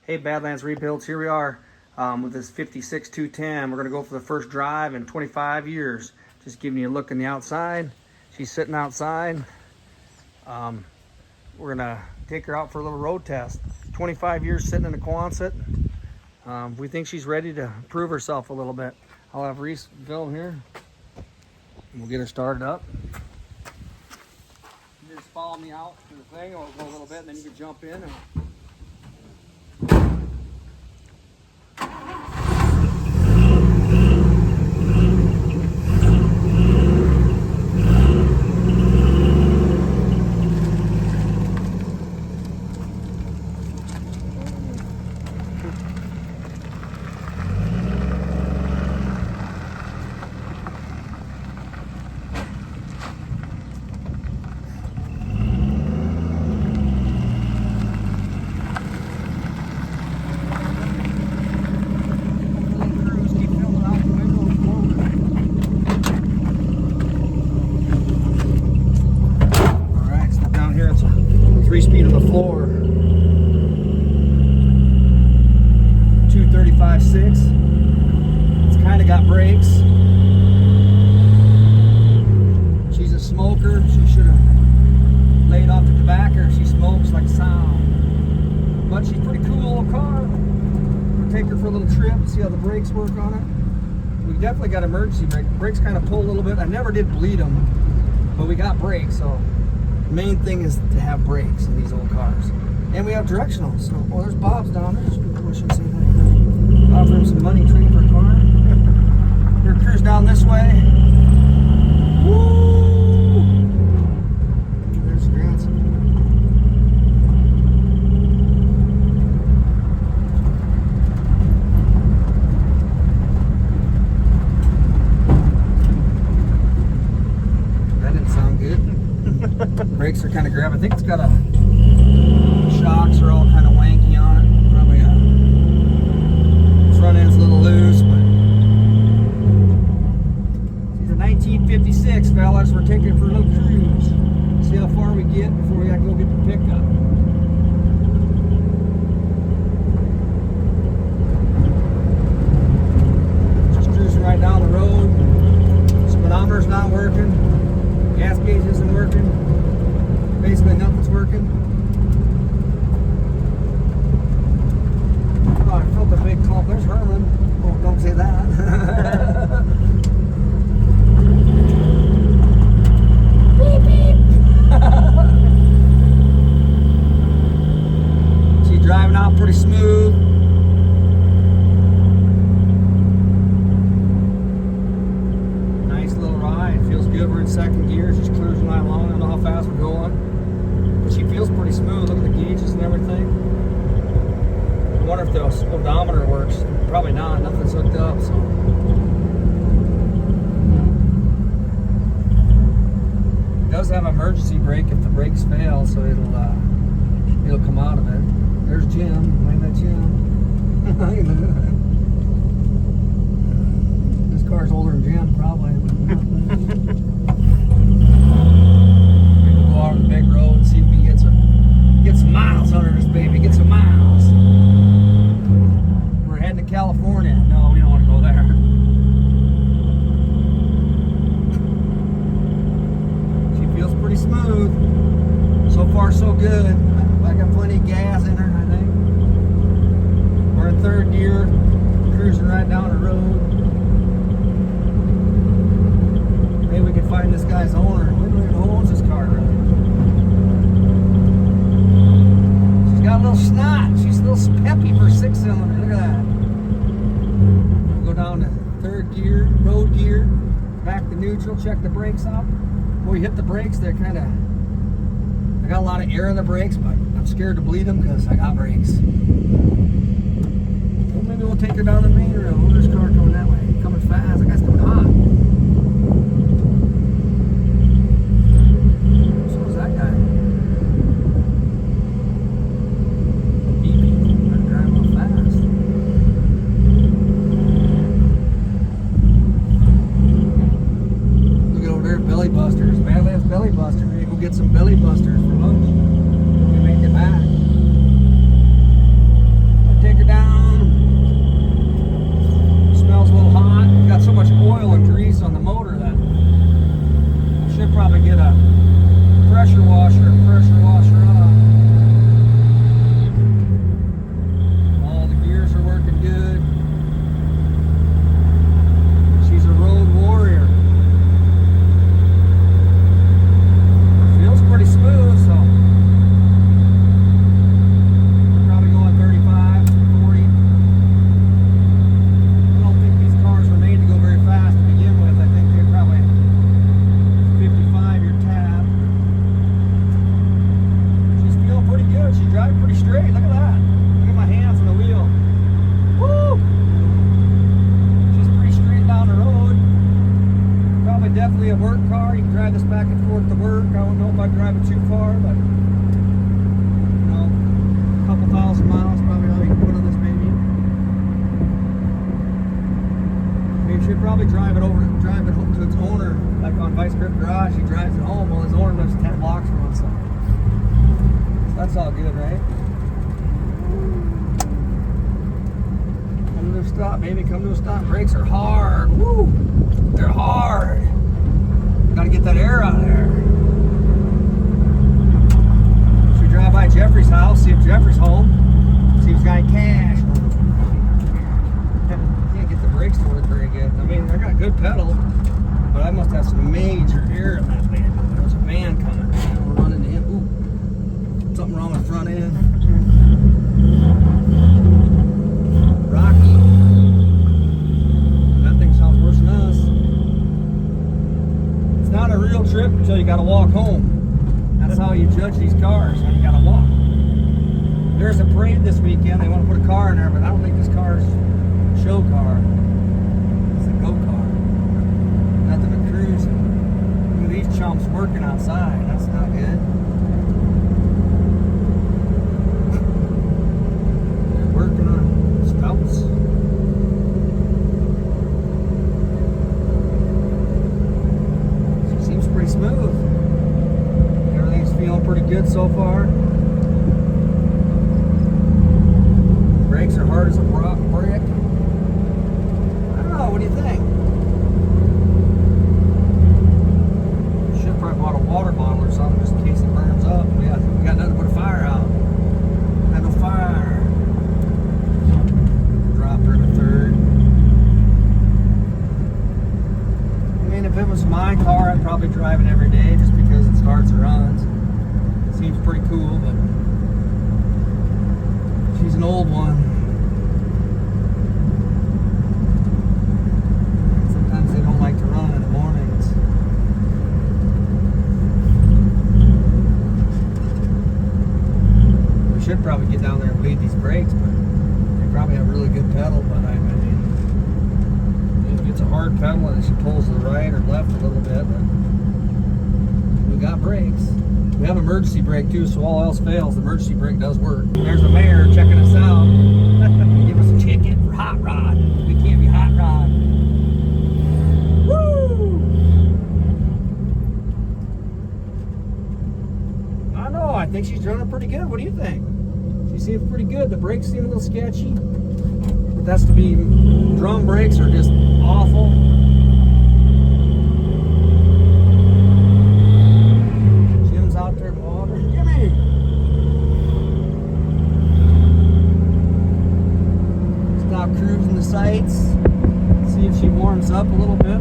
Hey Badlands Rebuilds, here we are with this 56 210. We're going to go for the first drive in 25 years. Just giving you a look in the outside. She's sitting outside. We're going to take her out for a little road test. 25 years sitting in the Quonset. We think she's ready to prove herself a little bit. I'll have Reese film here. And we'll get her started up. You just follow me out to the thing, and we'll go a little bit, and then you can jump in. And speed on the floor, 235.6. It's kind of got brakes. She's a smoker. She should have laid off the tobacco. She smokes like sound, but she's a pretty cool little car. We'll take her for a little trip, see how the brakes work on it. We definitely got emergency brake. Brakes kind of pull a little bit. I never did bleed them, but we got brakes, so the main thing is to have brakes in these old cars. And we have directional. So, well, there's Bob's down there. I shouldn't say that. Offer him some money trading for a car. We're gonna cruise down this way. Woo! There's Grant's. That didn't sound good. Brakes are kind of grab. I think it's got a shocks are all kind of wanky on it. Probably a front end's a little loose, but she's a 1956, fellas. We're taking it for a little cruise. See how far we get before we have to go get the pickup. Just cruising right down the road. Speedometer's not working. Gas gauge isn't working. Basically nothing's working. Oh, I felt a big clump. There's Herman. Oh, don't say that. Beep, beep. She's driving out pretty smooth. Nice little ride. Feels good. We're in second gear. She's cruising right along. I don't know how fast we're going, but she feels pretty smooth. Look at the gauges and everything. I wonder if the odometer works. Probably not. Nothing's hooked up. So it does have emergency brake if the brakes fail, so it'll come out of it. There's Jim. Wait, that's Jim. This car's older than Jim, probably. We'll go out on the big road and see if we get some miles under this baby. Get some miles. We're heading to California. No, we don't want to go there. She feels pretty smooth. So far, so good. I got plenty of gas in her, I think. We're in third gear, cruising right down the road. Maybe we can find this guy's owner. Who owns this car, really? She's got a little snot. She's a little peppy for a six-cylinder. Look at that. We'll go down to third gear, road gear, back to neutral, check the brakes out. When we hit the brakes, they're kind of, I got a lot of air in the brakes, but I'm scared to bleed them because I got brakes. Well, maybe we'll take her down the main road. Oh, there's a car coming that way. Coming fast. That guy's coming hot. So is that guy. Beeping. Drive a little fast. Look at over there, belly busters. Badlands belly buster. Maybe go get some belly busters for lunch. We make it back. You can drive this back and forth to work. I don't know if I'd drive it too far, but you know, a couple thousand miles probably all you can put on this baby. I mean, you should probably drive it home to its owner, like on Vice Grip Garage. He drives it home while his owner lives 10 blocks from us. So that's all good, right? Come to a stop, baby. Come to a stop. Brakes are hard. Woo! They're hard. Gotta get that air out of there. Should we drive by Jeffrey's house, see if Jeffrey's home, see if he's got any cash. Can't get the brakes to work very good. I mean, I got good pedal, but I must have some major air in that van. There's a van coming. We're running in. Ooh, something wrong with the front end. Rocky. That thing sounds worse than us. It's not a real trip until you gotta walk home. That's how you judge these cars, when you gotta walk. There's a parade this weekend. They want to put a car in there, but I don't think this car is a show car. It's a go car. Nothing but cruising. Look at these chumps working outside. That's not good. They're working on spouts. She seems pretty smooth. Everything's feeling pretty good so far. Brakes are hard as a rock brick. I don't know, what do you think? Should probably bought a water bottle or something just in case it burns up. We got nothing to put a fire out. Got no fire. Drop her to third. I mean, if it was my car, I'd probably drive it every day just because it starts and runs. It seems pretty cool, but she's an old one. Sometimes they don't like to run in the mornings. We should probably get down there and bleed these brakes, but they probably have really good pedal. But I mean, if it's a hard pedal and she pulls to the right or left a little bit, but we got brakes. We have emergency brake too, so all else fails, the emergency brake does work. There's the mayor checking us out. Give us a ticket for hot rod. We can't be hot rod. Woo! I don't know, I think she's running pretty good. What do you think? She seems pretty good. The brakes seem a little sketchy. But that's to be, drum brakes are just awful. Out there in the water. Jimmy! Stop cruising the sights. See if she warms up a little bit.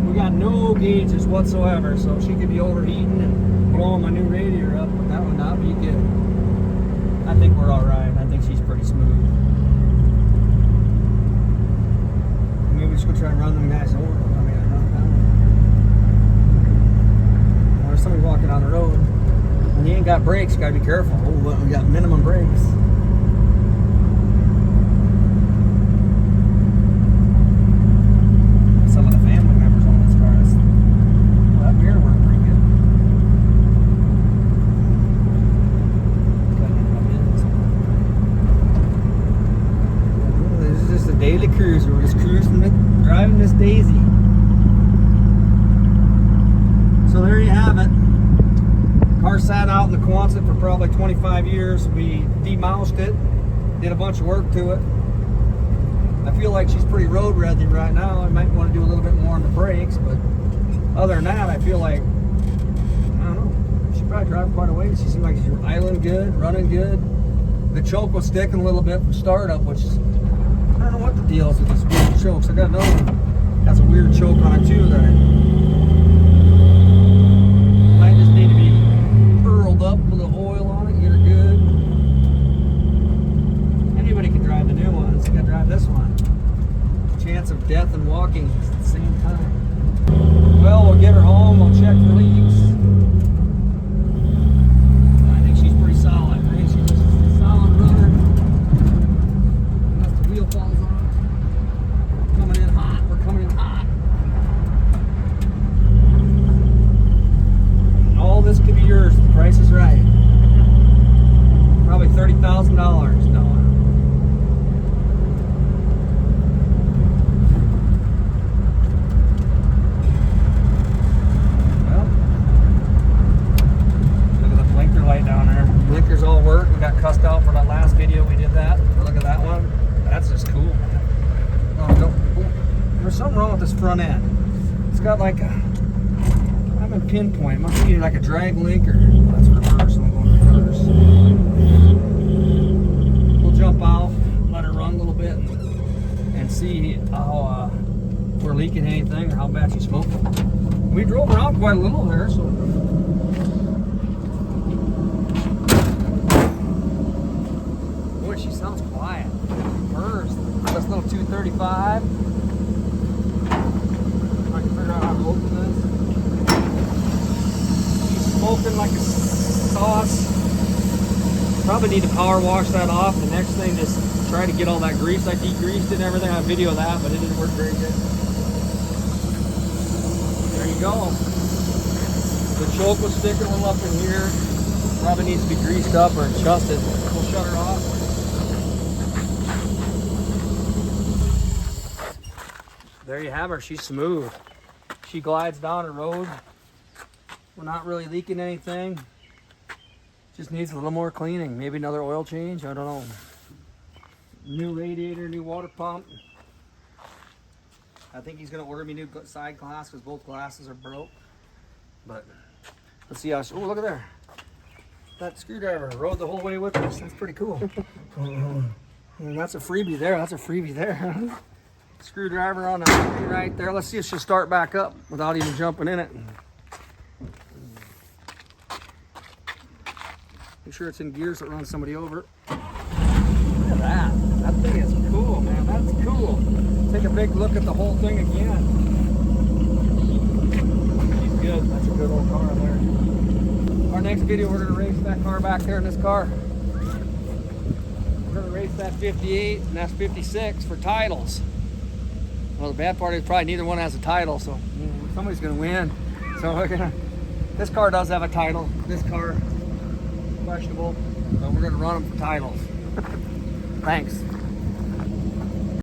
We got no gauges whatsoever, so she could be overheating and blowing my new radiator up, but that would not be good. I think we're alright. I think she's pretty smooth. Maybe we should try and run them guys over. There's somebody walking down the road. When you ain't got brakes, you gotta be careful. Oh, we got minimum brakes. Some of the family members on this car. Well, that mirror worked pretty good. This is just a daily cruiser. We're just cruising, driving this Daisy. So there you have it. Car sat out in the Quonset for probably 25 years. We demoused it, did a bunch of work to it. I feel like she's pretty road ready right now. I might want to do a little bit more on the brakes, but other than that, I feel like, I don't know, she probably drive quite a ways. She seems like she's idling good, running good. The choke was sticking a little bit from startup, which is, I don't know what the deal is with these weird chokes. I got another one that's a weird choke on it too that might just need to be furled up with a little oil on it, get her good. Anybody can drive the new ones. You gotta drive this one. Chance of death and walking at the same time. Well, we'll get her home. We'll check for leaks. I think she's pretty solid. I think she's just a solid runner. Unless the wheel falls off. Coming in hot. We're coming in hot. something wrong with this front end. It's got like a, I haven't pinpoint. It must be like a drag link or that's reverse. I'm going reverse. We'll jump out, let her run a little bit, and see how we're leaking anything or how bad she's smoking. We drove around quite a little there, so. Boy, she sounds quiet. Burrs. This little 235. I can figure out how to open this. She's smoking like a sauce. Probably need to power wash that off. The next thing is try to get all that grease. I degreased it and everything. I have video of that, but it didn't work very good. There you go. The choke was sticking a little up in here. Probably needs to be greased up or adjusted. We'll shut her off. There you have her. She's smooth. She glides down the road. We're not really leaking anything. Just needs a little more cleaning. Maybe another oil change. I don't know. New radiator, new water pump. I think he's going to order me new side glass because both glasses are broke. But let's see how. Oh, look at there. That screwdriver rode the whole way with us. That's pretty cool. And that's a freebie there. That's a freebie there. Screwdriver on the right there. Let's see if she'll start back up without even jumping in it. Make sure it's in gears that run somebody over. Look at that. That thing is cool, man. That's cool. Take a big look at the whole thing again. She's good. That's a good old car there. Our next video, we're going to race that car back there in this car. We're going to race that 58 and that's 56 for titles. Well, the bad part is probably neither one has a title, so somebody's going to win. So we're gonna. This car does have a title. This car, questionable. So we're going to run them for titles. Thanks.